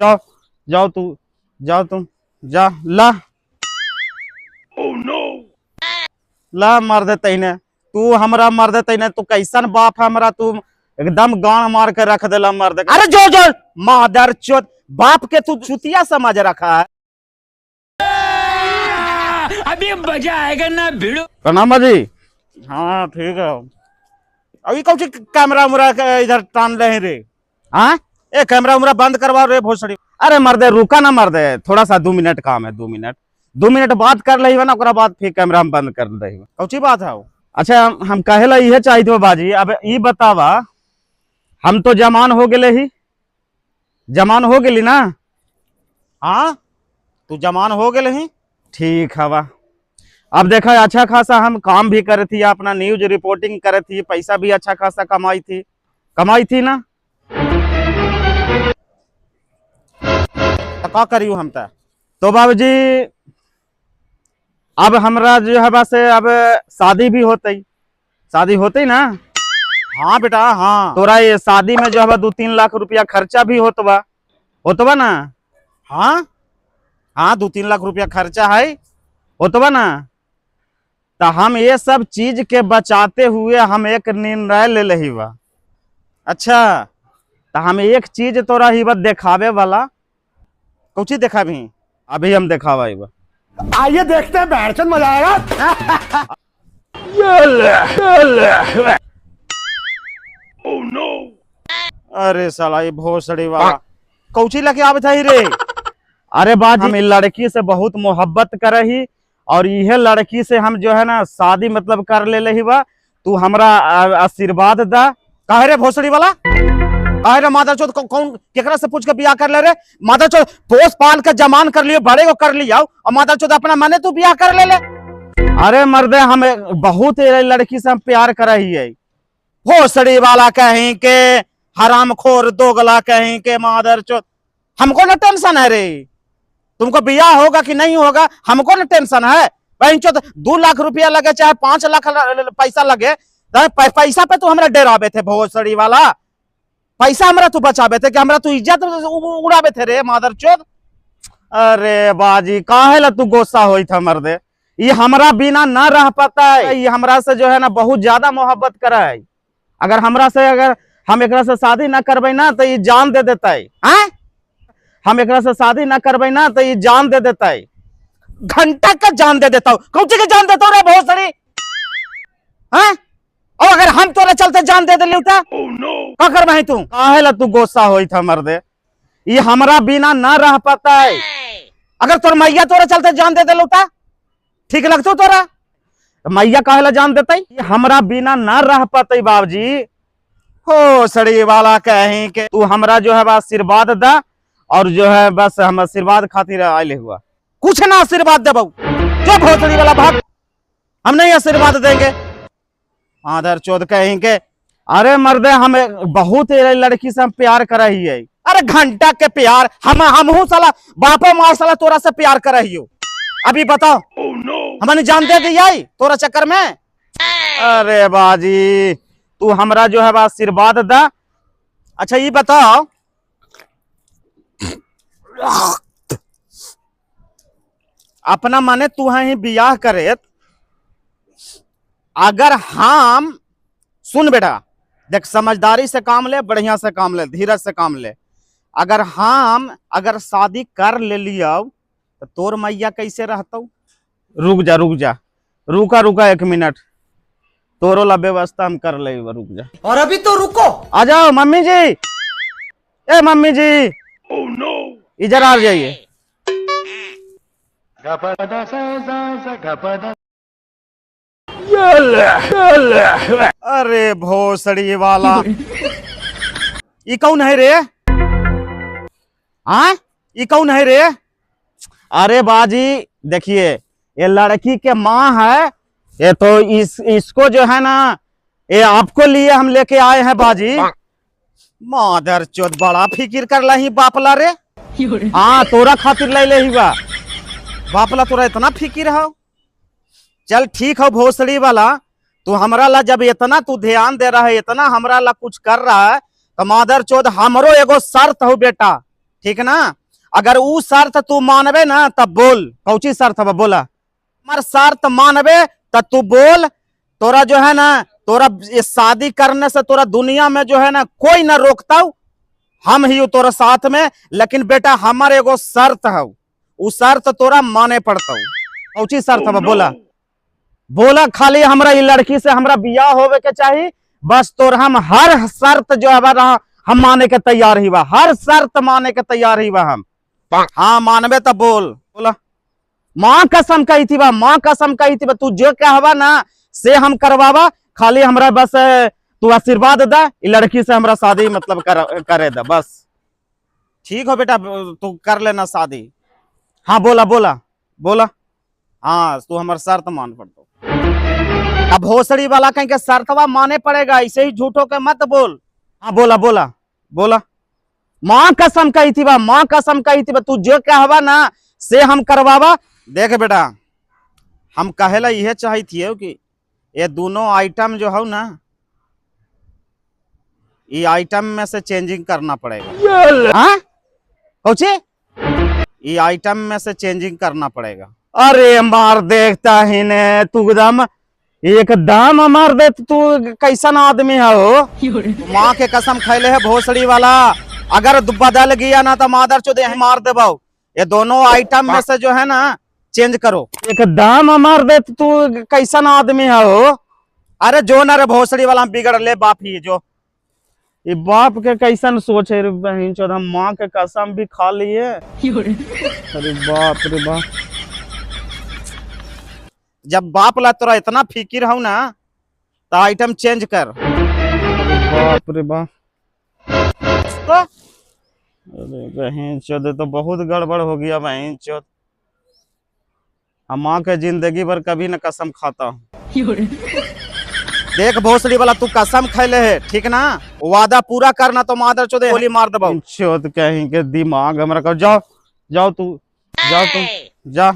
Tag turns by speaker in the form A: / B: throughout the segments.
A: जाओ जाओ तू जाओ तुम जा ला ला मार दे तैने तू हमरा मार दे तैने तू कैसन बाप है हमरा तू एकदम गांड मार के रख देला मार दे। अरे जो जो मादर चोद बाप के तू चुतिया समझ रखा है।
B: अभी मजा आएगा ना भिड़ो।
A: प्रणाम जी। हाँ ठीक है अभी कौन कैमरा उमरा इधर टान रहे रे। हाँ ए कैमरा उमरा बंद करवा रे भोसड़ी। अरे मर्दे रुका ना मर्दे थोड़ा सा 2 मिनट काम है 2 मिनट बात कर ली ना ओकरा बाद फिर कैमरा हम बंद कर दे। कौची बात है वो? अच्छा हम कहेला इहे चाहिए थे बाजी। अब ई बतावा हम तो जमान हो गए ही जमान हो गई ना। हाँ तू जमान हो गए ही ठीक है वाह। अब देखा अच्छा खासा हम काम भी करे थी अपना न्यूज रिपोर्टिंग करे थी पैसा भी अच्छा खासा कमाई थी ना। का करियो हम तो बाबूजी अब हमरा जो है बस अब शादी भी होती ना। हाँ बेटा हाँ तोरा ये शादी में जो है 2-3 लाख रुपया खर्चा भी होतबा ना। हाँ हाँ 2-3 लाख रुपया खर्चा है होतबा ना। तो हम ये सब चीज के बचाते हुए हम एक निर्णय ले लही बा। अच्छा तो हम एक चीज तोरा ही बा देखावे वाला कुछ देखा भी अभी हम देखावा ही बा।
C: आइए देखते हैं बैठचंद मजा आएगा।
A: अरे साला ये भोसड़ी वाला कौची लगे आवे था ही रे। अरे बात हम लड़की से बहुत मोहब्बत करे ही और यह लड़की से हम जो है ना शादी मतलब कर ले ही बा। तू हमरा आशीर्वाद दा। काहे रे भोसड़ी वाला काहे रे मादरचोद कौन केकरा से पूछ के बियाह कर ले रे। मादरचोद पोस पाल के जमान कर लियो बड़े को कर लिया और मादरचोद अपना मने तू बियाह कर ले। अरे मर्दे हम बहुत लड़की से हम प्यार करे ही है। भोसड़ी वाला कहीं के हरामखोर दोगला कहीं के मादरचोद हमको ना टेंशन है रे। तुमको बियाह होगा कि नहीं होगा हमको ना टेंशन है। 2 लाख रुपया लगे चाहे 5 लाख पैसा लगे पैसा पे तू हमरा डरावे थे भोसड़ी वाला। पैसा हमरा तू बचावे थे कि हमरा तू इज्जत उड़ावे थे रे मादरचोद। अरे बाजी काहे ला तू गुस्सा होई था मर्दे। ये हमरा बिना ना रह पाता है। ये हमरा से जो है ना बहुत ज्यादा मोहब्बत करा है। अगर हम एकरा से शादी ना करबे ना तो ये जान दे देता है। हम एकरा से शादी ना करबे ना तो ये जान दे देता है। घंटा का जान दे देता हूँ कौची के जान देता हूँ रे बहुत सारी। और अगर हम तोरे चलते जान दे दिली का कर भाई तू काहे ला तू गुस्सा होई था मर्दे। ये हमरा बिना ना रह पाता है। अगर तोर मैया तोरे चलते जान दे दिलू ठीक लगतो तोरा मैया काहे ला जान देता है। हमरा बिना ना रह पाते बाबूजी। हो सड़ी वाला कहीं के तू हमरा जो है आशीर्वाद दा और जो है बस हम आशीर्वाद खातिर आए हुआ कुछ ना आशीर्वाद दे बहू जो भोसड़ी वाला भाग हम नहीं आशीर्वाद देंगे आधर चौध कहीं के। अरे मर्दे हम बहुत लड़की से हम प्यार कर रही है। अरे घंटा के प्यार हम साला बापो मार साला तोरा से प्यार कर रही हो। अभी बताओ हमने जान दे दी आई तोरा चक्कर में। अरे बाजी तू हमरा जो है आशीर्वाद दा। अच्छा ये बताओ अपना माने तू है बियाह करे अगर हम सुन बेटा देख समझदारी से काम ले बढ़िया से काम ले धीरज से काम ले। अगर शादी कर ले लिया तो तोर मैया कैसे रहता। रुक जा रुका 1 मिनट तोरो ला व्यवस्था हम कर ले रुक जा।
C: और अभी तो रुको
A: आ जाओ मम्मी जी। ए मम्मी जी इधर आ जाइए। अरे भोसड़ी वाला ये कौन है रे। ये कौन है रे। अरे बाजी देखिए ये लड़की के माँ है। ये तो इसको जो है ना ये आपको लिए हम लेके आए हैं बाजी। मादर चोद बड़ा फिकिर कर ला ही बापला रे। हाँ तोरा खातिर ले ही बा बापला तोरा इतना फिकिर हो। चल ठीक हो भोसड़ी वाला तू हमरा ला जब इतना तू ध्यान दे रहा है इतना हमरा ला कुछ कर रहा है तो मादर चोद हमरो एगो शर्त हो बेटा। ठीक ना। अगर ऊ शर्त तू मानबे ना तब बोल, कौची शर्त है बोला। हमार शर्त मानबे तब तू बोल, तोरा जो है ना, तोरा ये शादी करने से तोरा दुनिया में जो है ना कोई ना रोकता, हम ही तोरा साथ में। लेकिन बेटा हमारे एगो शर्त है, उ शर्त तोरा माने पड़ता। कौची शर्त है बोला। बोला खाली हमरा ये लड़की से हमरा बियाह होवे के चाहिए, बस तोर हम हर शर्त जो है हम माने के तैयार ही बा, हर शर्त माने के तैयार ही बा हम। हाँ मानबे तब बोल। बोला माँ कसम कही थी बा, माँ कसम कही थी बा, तू जो कहवा ना से हम करवावा, खाली हमरा बस तू आशीर्वाद दे, लड़की से हमरा शादी मतलब करे दे बस। ठीक हो बेटा, तू कर लेना शादी। हाँ बोला बोला बोला। हाँ तू हमार शर्त मान पड़तो। अब भोसड़ी वाला कहीं के शर्तवा माने पड़ेगा, ऐसे ही झूठो के मत बोल। हाँ बोला बोला बोला। माँ कसम कही थी बा, माँ कसम कही थी बा, तू जो कहवा ना से हम करवावा। देख बेटा हम कहेला यह चाही थी कि ये दोनों आइटम जो है ना, ये आइटम में से चेंजिंग करना पड़ेगा। हाँ कौची? ये आइटम में से चेंजिंग करना पड़ेगा। अरे मार देखता ही ने तू एकदम मार दे, तू कैसन आदमी है हो। माँ के कसम खैले है भोसड़ी वाला, अगर बदल गया ना तो मादर चोदे मार देबो। ये दोनों आइटम में से जो है ना चेंज करो। एकदम मार दे, तू कैसन आदमी है हो। अरे जो ना रे भोसड़ी वाला बिगड़ ले बाप ही जो। ये बाप के कैसन सोच है रे बहन चोद, हम माँ के कसम भी खा लिए। अरे बाप रे बाप, जब बाप ला तोरा इतना फिकिर हो ना तो आइटम चेंज कर। अरे बाप रे बाप, तो अरे बहन चोद तो बहुत गड़बड़ हो गया बहन चोद। हम माँ के जिंदगी भर कभी न कसम खाता हूँ। देख भोसड़ी वाला तू कसम खैले है ठीक ना, वादा पूरा करना तो मादर चोदे गोली मार दबा। चोद कहीं के दिमाग हमरा कर। जाओ जाओ तू, जाओ तू जा,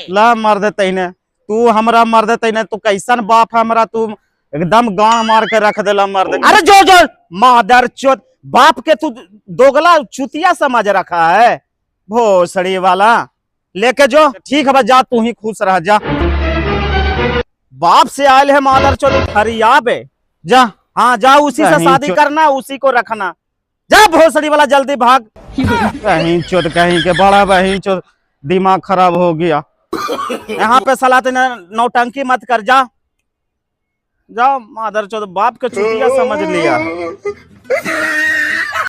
A: ला मार दे तैने, तू हमरा मार दे तैने। तू कैसन बाप है हमरा, तू एकदम गांड मार के रख देला मार दे। अरे जो जो मादर चोद, बाप के तू दोगला चुतिया समझ रखा है भोसड़ी वाला। लेके जो ठीक है जा, तू ही खुश रह जा। बाप से आयल है मादर चोद फरियाबे जा। हाँ जा, उसी से शादी करना, उसी को रखना। जा भोसड़ी वाला जल्दी भाग। कहीं चोद कहीं के बड़ा बहन चोद दिमाग खराब हो गया। यहाँ पे सलाह नौटंकी मत कर, जा जाओ मादर चोद, बाप के चुतिया समझ लिया।